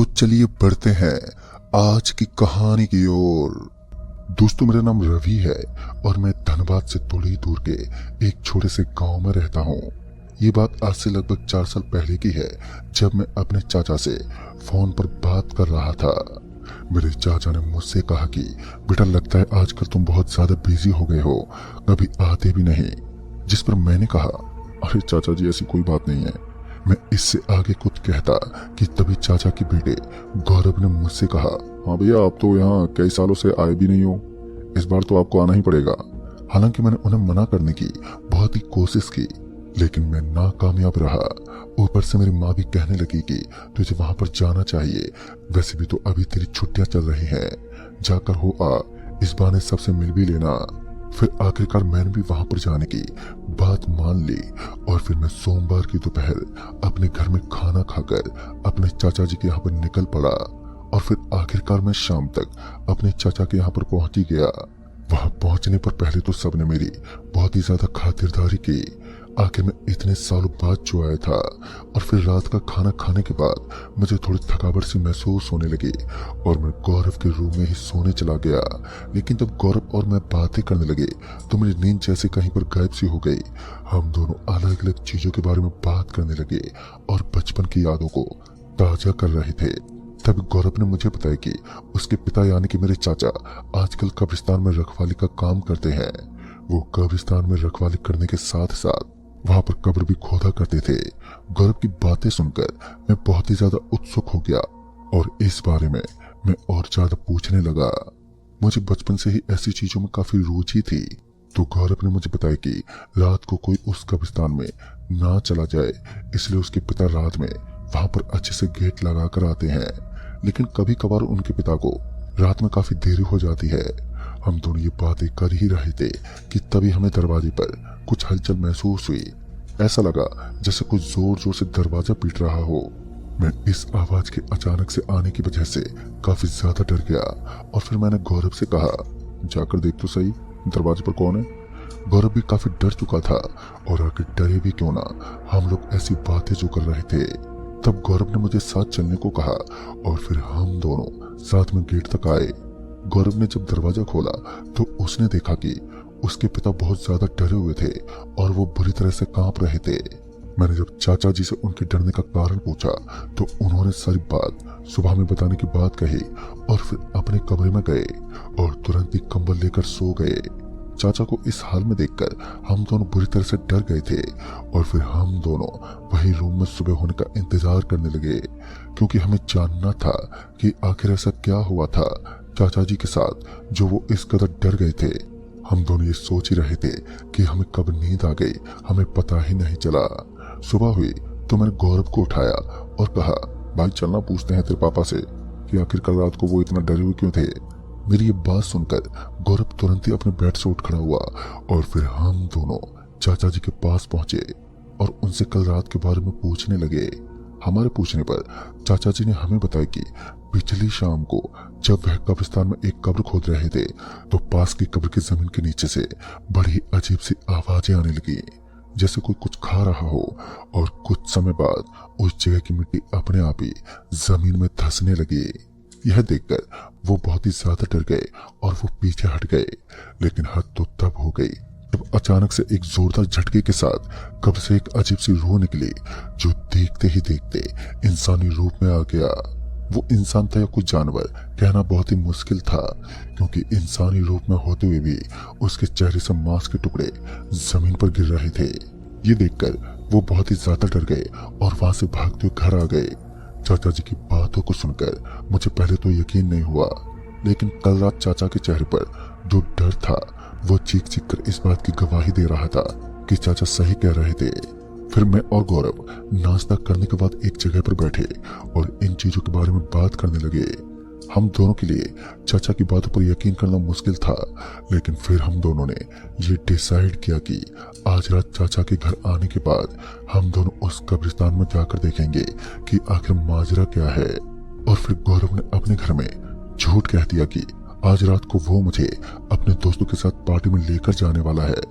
तो चलिए बढ़ते हैं आज की कहानी की ओर। दोस्तों, मेरा नाम रवि है और मैं धनबाद से थोड़ी दूर के एक छोटे से गांव में रहता हूं। ये बात आज से लगभग 4 साल पहले की है, जब मैं अपने चाचा से फोन पर बात कर रहा था। मेरे चाचा ने मुझसे कहा कि बेटा, लगता है आजकल तुम बहुत ज्यादा बिजी हो गए हो, कभी आते भी नहीं। जिस पर मैंने कहा, अरे चाचा जी, ऐसी कोई बात नहीं है। मैं इससे आगे कुछ कहता कि तभी चाचा के बेटे गौरव ने मुझसे कहा, हाँ भैया, आप तो यहाँ कई सालों से आए भी नहीं हो, इस बार तो आपको आना ही पड़ेगा। हालांकि मैंने उन्हें मना करने की बहुत ही कोशिश की, लेकिन मैं नाकामयाब रहा। ऊपर से मेरी माँ भी कहने लगी कि तुझे वहां पर जाना चाहिए, वैसे भी तो अभी तेरी छुट्टियां चल रही हैं, जाकर हो आ, इस बहाने सबसे मिल भी लेना। फिर आखिरकार मैंने भी वहां पर जाने की बात मान ली और फिर मैं सोमवार की दोपहर अपने घर में खाना खाकर अपने चाचा जी के यहाँ पर निकल पड़ा और फिर आखिरकार मैं शाम तक अपने चाचा के यहाँ पर पहुंच ही गया। वहां पहुंचने पर पहले तो सबने मेरी बहुत ही ज्यादा खातिरदारी की। आखिर मैं इतने सालों बाद जो आया था, और फिर रात का खाना खाने के बाद मुझे थोड़ी थकावट सी महसूस होने लगी और मैं गौरव के रूम में ही सोने चला गया। लेकिन जब गौरव और मैं बातें करने लगे तो मेरी नींद जैसे कहीं पर गायब सी हो गई। हम दोनों अलग अलग चीजों के बारे में बात करने लगे और बचपन की यादों को ताजा कर रहे थे। तब गौरव ने मुझे बताया कि उसके पिता यानी कि मेरे चाचा आजकल कब्रिस्तान में रखवाली का काम करते हैं। वो कब्रिस्तान में रखवाली करने के साथ साथ वहां पर कब्र भी खोदा करते थे। गौरव की बातें सुनकर मैं बहुत ही ज्यादा उत्सुक हो गया और इस बारे में मैं और ज्यादा पूछने लगा। मुझे बचपन से ही ऐसी चीजों में काफी रुचि थी। तो गौरव ने मुझे बताया कि रात को कोई उस कब्रिस्तान में ना चला जाए, इसलिए उसके पिता रात में वहां पर अच्छे से गेट लगा कर आते हैं। लेकिन कभी कभार उनके पिता को रात में काफी देरी हो जाती है। हम दोनों ये बातें कर ही रहे थे कि तभी हमें दरवाजे पर कुछ हलचल महसूस हुई। ऐसा लगा जैसे कोई जोर जोर से दरवाजा पीट रहा हो। मैं इस आवाज के अचानक से आने की वजह से काफी ज्यादा डर गया और फिर मैंने गौरव से कहा, जाकर देख तो सही, दरवाजे पर कौन है। गौरव भी काफी डर चुका था और आखिर डरे भी क्यों ना, हम लोग ऐसी बातें जो कर रहे थे। तब गौरव ने मुझे साथ चलने को कहा और फिर हम दोनों साथ में गेट तक आए। गौरव ने जब दरवाजा खोला तो उसने देखा कि उसके पिता बहुत ज्यादा डरे हुए थे और वो बुरी तरह से कांप रहे थे। मैंने जब चाचा जी से उनके डरने का कारण पूछा तो उन्होंने सारी बात सुबह में बताने की बात कही और फिर अपने कमरे में गए और तुरंत ही कंबल लेकर सो गए। चाचा को इस हाल में देखकर हम दोनों बुरी तरह से डर गए थे और फिर हम दोनों वही रूम में सुबह होने का इंतजार करने लगे, क्योंकि हमें जानना था कि आखिर ऐसा क्या हुआ था चाचा जी के साथ जो वो इस कदर डर गए थे। हम दोनों ये सोच ही रहे थे कि हमें कब नींद आ गई, हमें पता ही नहीं चला। सुबह हुई तो मैंने गौरव को उठाया और कहा, भाई चलना, पूछते हैं तेरे पापा से कि आखिर कल रात को वो इतना डरे हुए क्यों थे। मेरी ये बात सुनकर गौरव तुरंत ही अपने बेड से उठ खड़ा हुआ और फिर हम दोनों चाचा जी के पास पहुंचे और उनसे कल रात के बारे में पूछने लगे। हमारे पूछने पर चाचा जी ने हमें बताया कि पिछली शाम को जब वह कब्रिस्तान में एक कब्र खोद रहे थे तो पास की कब्र की जमीन के नीचे से बड़ी अजीब सी आवाजें आने लगी, जैसे कोई कुछ खा रहा हो। और कुछ समय बाद उस जगह की मिट्टी अपने आप ही जमीन में धंसने लगी। यह देखकर वो बहुत ही ज्यादा डर गए और वो पीछे हट गए। लेकिन हद तो तब हो गई जब अचानक से एक जोरदार झटके के साथ कब्र से एक अजीब सी रूह निकली, जो देखते ही देखते इंसानी रूप में आ गया। वो इंसान था या कोई जानवर, कहना बहुत ही मुश्किल था, क्योंकि इंसानी रूप में होते हुए भी उसके चेहरे से मांस के टुकड़े जमीन पर गिर रहे थे। ये देखकर वो बहुत ही ज्यादा डर गए और वहां से भागते हुए घर आ गए। चाचा जी की बातों को सुनकर मुझे पहले तो यकीन नहीं हुआ, लेकिन कल रात चाचा के चेहरे पर जो डर था वो चीख चीख कर इस बात की गवाही दे रहा था कि चाचा सही कह रहे थे। फिर मैं और गौरव नाश्ता करने के बाद एक जगह पर बैठे और इन चीजों के बारे में बात करने लगे। हम दोनों के लिए चाचा की बातों पर यकीन करना मुश्किल था, लेकिन फिर हम दोनों ने ये डिसाइड किया कि आज रात चाचा के घर आने के बाद हम दोनों उस कब्रिस्तान में जाकर देखेंगे कि आखिर माजरा क्या है। और फिर गौरव ने अपने घर में झूठ कह दिया कि आज रात को वो मुझे अपने दोस्तों के साथ पार्टी में लेकर जाने वाला है।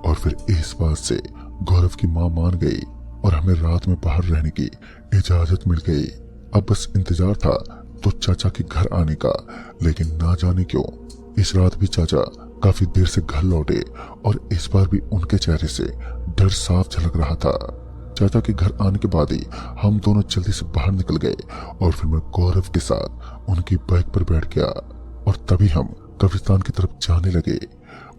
और फिर इस बात से गौरव की माँ मान गई और हमें रात में बाहर रहने की इजाजत मिल गई। अब बस इंतजार था तो चाचा के घर आने का, लेकिन ना जाने क्यों इस रात भी चाचा काफी देर से घर लौटे और इस बार भी उनके चेहरे से डर साफ झलक रहा था। चाचा के घर आने के बाद ही हम दोनों जल्दी से बाहर निकल गए और फिर मैं गौरव के साथ उनकी बाइक पर बैठ गया और तभी हम कब्रिस्तान की तरफ जाने लगे।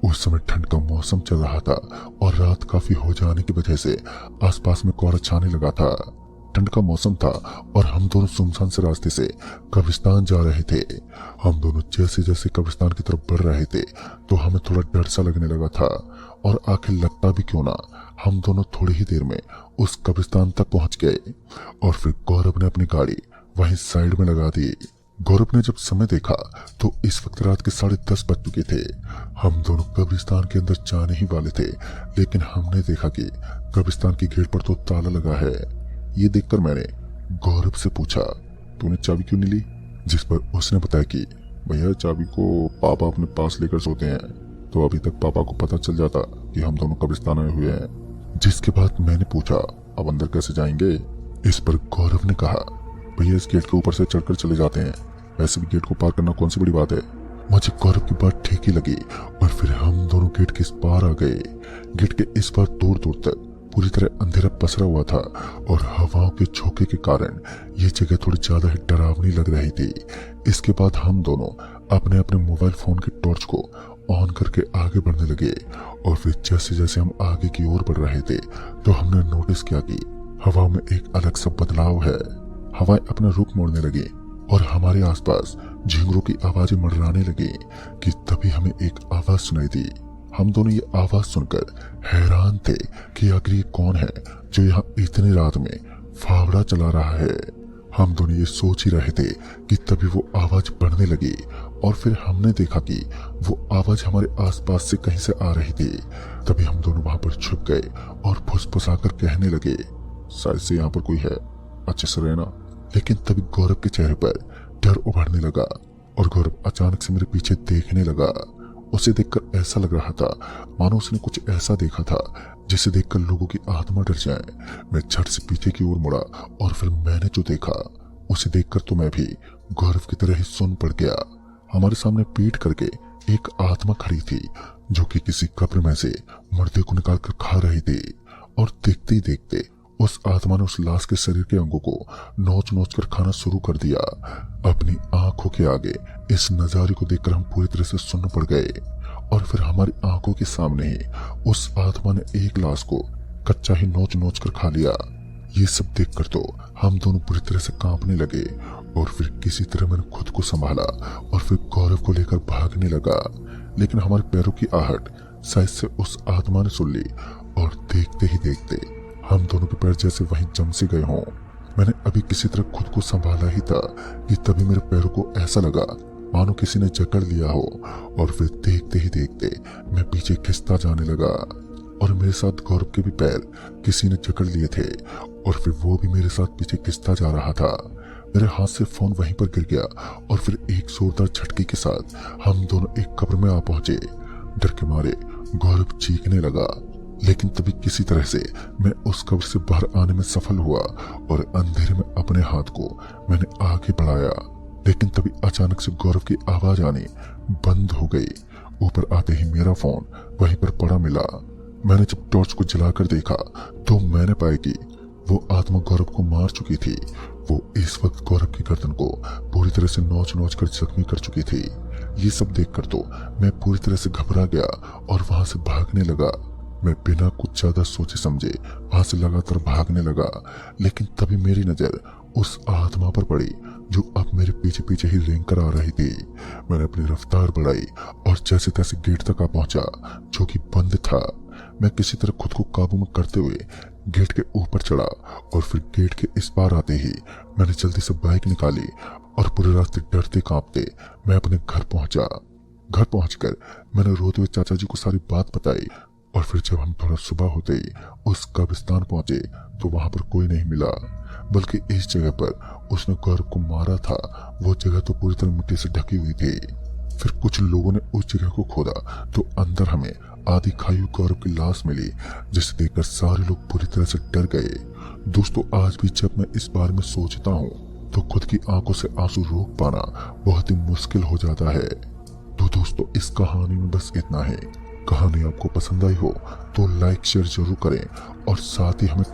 उस समय ठंड का मौसम चल रहा था और रात काफी हो जाने की वजह से आसपास में कोहरा छाने लगा था। ठंड का मौसम था और हम दोनों सुनसान से रास्ते से कब्रिस्तान जा रहे थे। हम दोनों जैसे जैसे कब्रिस्तान की तरफ बढ़ रहे थे तो हमें थोड़ा डर सा लगने लगा था और आखिर लगता भी क्यों ना, हम दोनों थोड़ी ही देर में उस कब्रिस्तान तक पहुंच गए और फिर गौरव ने अपनी गाड़ी वहीं साइड में लगा दी। गौरव ने जब समय देखा तो इस वक्त रात के 10:30 बज चुके थे। हम दोनों कब्रिस्तान के अंदर जाने ही वाले थे, लेकिन हमने देखा कि कब्रिस्तान की गेट पर तो ताला लगा है। ये देखकर मैंने गौरव से पूछा, तूने चाबी क्यों नहीं ली? जिस पर उसने बताया कि भैया चाबी को पापा अपने पास लेकर सोते हैं, तो अभी तक पापा को पता चल जाता कि हम दोनों कब्रिस्तान आए हुए हैं। जिसके बाद मैंने पूछा, अब अंदर कैसे जाएंगे? इस पर गौरव ने कहा, भैया इस गेट के ऊपर से चढ़कर चले जाते हैं, वैसे भी गेट को पार करना कौन सी बड़ी बात है। मुझे गौरव की बात ठीक ही लगी और फिर हम दोनों गेट के इस पार आ गए। गेट के इस पार दूर दूर तक पूरी तरह अंधेरा पसरा हुआ था और हवाओं के झोंके के कारण ये जगह थोड़ी ज्यादा ही डरावनी लग रही थी। इसके बाद हम दोनों अपने अपने मोबाइल फोन के टॉर्च को ऑन करके आगे बढ़ने लगे और फिर जैसे जैसे हम आगे की ओर बढ़ रहे थे तो हमने नोटिस किया कि हवा में एक अलग सा बदलाव है। हवाएं अपना रुख मोड़ने लगी और हमारे आसपास झिंगुरों की आवाजें मंडराने लगी कि तभी हमें एक आवाज सुनाई दी। हम दोनों ये आवाज सुनकर हैरान थे कि आखिर ये कौन है जो यहाँ इतनी रात में फावड़ा चला रहा है। हम दोनों ये सोच ही रहे थे कि तभी वो आवाज बढ़ने लगी और फिर हमने देखा कि वो आवाज हमारे आसपास से कहीं से आ रही थी। तभी हम दोनों वहां पर छुप गए और फुसफुसाकर कहने लगे, शायद से यहाँ पर कोई है, अच्छे से रहना। लेकिन तभी गौरव के चेहरे पर डर उभरने लगा और गौरव अचानक से मेरे पीछे देखने लगा। उसे देखकर ऐसा लग रहा था मानो उसने कुछ ऐसा देखा था जिसे देखकर लोगों की आत्मा डर जाए। मैं झट से पीछे की ओर मुड़ा और फिर मैंने जो देखा उसे देखकर तो मैं भी गौरव की तरह ही सुन पड़ गया। हमारे सामने पीठ करके एक आत्मा खड़ी थी जो कि किसी कब्र में से मुर्दे को निकाल कर खा रही थी और देखते ही देखते उस आत्मा ने उस लाश के शरीर के अंगों को नोच नोच कर खाना शुरू कर दिया। अपनी आंखों के आगे इस नजारे को देखकर हम पूरी तरह से सुन्न पड़ गए और फिर हमारी आंखों के सामने ही उस आत्मा ने एक लाश को कच्चा ही नोच नोच कर खा लिया। ये सब देखकर तो हम दोनों पूरी तरह से कांपने लगे और फिर किसी तरह मैंने खुद को संभाला और फिर गौरव को लेकर भागने लगा। लेकिन हमारे पैरों की आहट शायद से उस आत्मा ने सुन ली और देखते ही देखते हम दोनों के पैर जैसे वहीं जम से गए हों। मैंने अभी किसी तरह खुद को संभाला ही था कि तभी मेरे पैरों को ऐसा लगा मानो किसी ने जकड़ लिया हो और फिर देखते ही देखते मैं पीछे खिसता जाने लगा और मेरे साथ गौरव के भी पैर किसी ने जकड़ लिए थे और फिर वो भी मेरे साथ पीछे खिसता जा रहा था। मेरे हाथ से फोन वहीं पर गिर गया और फिर एक जोरदार झटके के साथ हम दोनों एक कब्र में आ पहुंचे। डर के मारे गौरव चीखने लगा, लेकिन तभी किसी तरह से मैं उस कब्र से बाहर आने में सफल हुआ और अंधेरे में अपने हाथ को मैंने आगे बढ़ाया। लेकिन तभी अचानक से गौरव की आवाज आनी बंद हो गई। ऊपर आते ही मेरा फोन वहीं पर पड़ा मिला। मैंने जब टॉर्च को जलाकर देखा तो मैंने पाया कि वो आत्मा गौरव को मार चुकी थी। वो इस वक्त गौरव की गर्दन को पूरी तरह से नोच नोच कर जख्मी कर चुकी थी। ये सब देखकर तो मैं पूरी तरह से घबरा गया और वहां से भागने लगा। मैं बिना कुछ ज्यादा सोचे समझे वहां से लगातार भागने लगा, लेकिन तभी मेरी नजर उस आत्मा पर पड़ी जो अब मेरे पीछे पीछे ही रेंग कर आ रही थी। मैंने अपनी रफ्तार बढ़ाई और जैसे तैसे गेट तक आ पहुंचा जो कि बंद था। मैं किसी तरह खुद को काबू में करते हुए गेट के ऊपर चढ़ा और फिर गेट के इस पार आते ही मैंने जल्दी से बाइक निकाली और पूरे रास्ते डरते कांपते मैं अपने घर पहुंचा। घर पहुंचकर मैंने रोते हुए चाचा जी को सारी बात बताई और फिर जब हम थोड़ा सुबह होते ही उस कब्रिस्तान पहुंचे तो वहां पर कोई नहीं मिला, बल्कि इस जगह पर उसने गौरव को मारा था वो जगह तो पूरी तरह मिट्टी से ढकी हुई थी। फिर कुछ लोगों ने उस जगह को खोदा तो अंदर हमें आधी खाई हुई गौरव की लाश मिली, जिसे देखकर सारे लोग पूरी तरह से डर गए। दोस्तों, आज भी जब मैं इस बारे में सोचता हूँ तो खुद की आंखों से आंसू रोक पाना बहुत ही मुश्किल हो जाता है। तो दोस्तों इस कहानी में बस इतना है। कहानी आपको पसंद आई हो तो लाइक शेयर जरूर करें और साथ ही हमें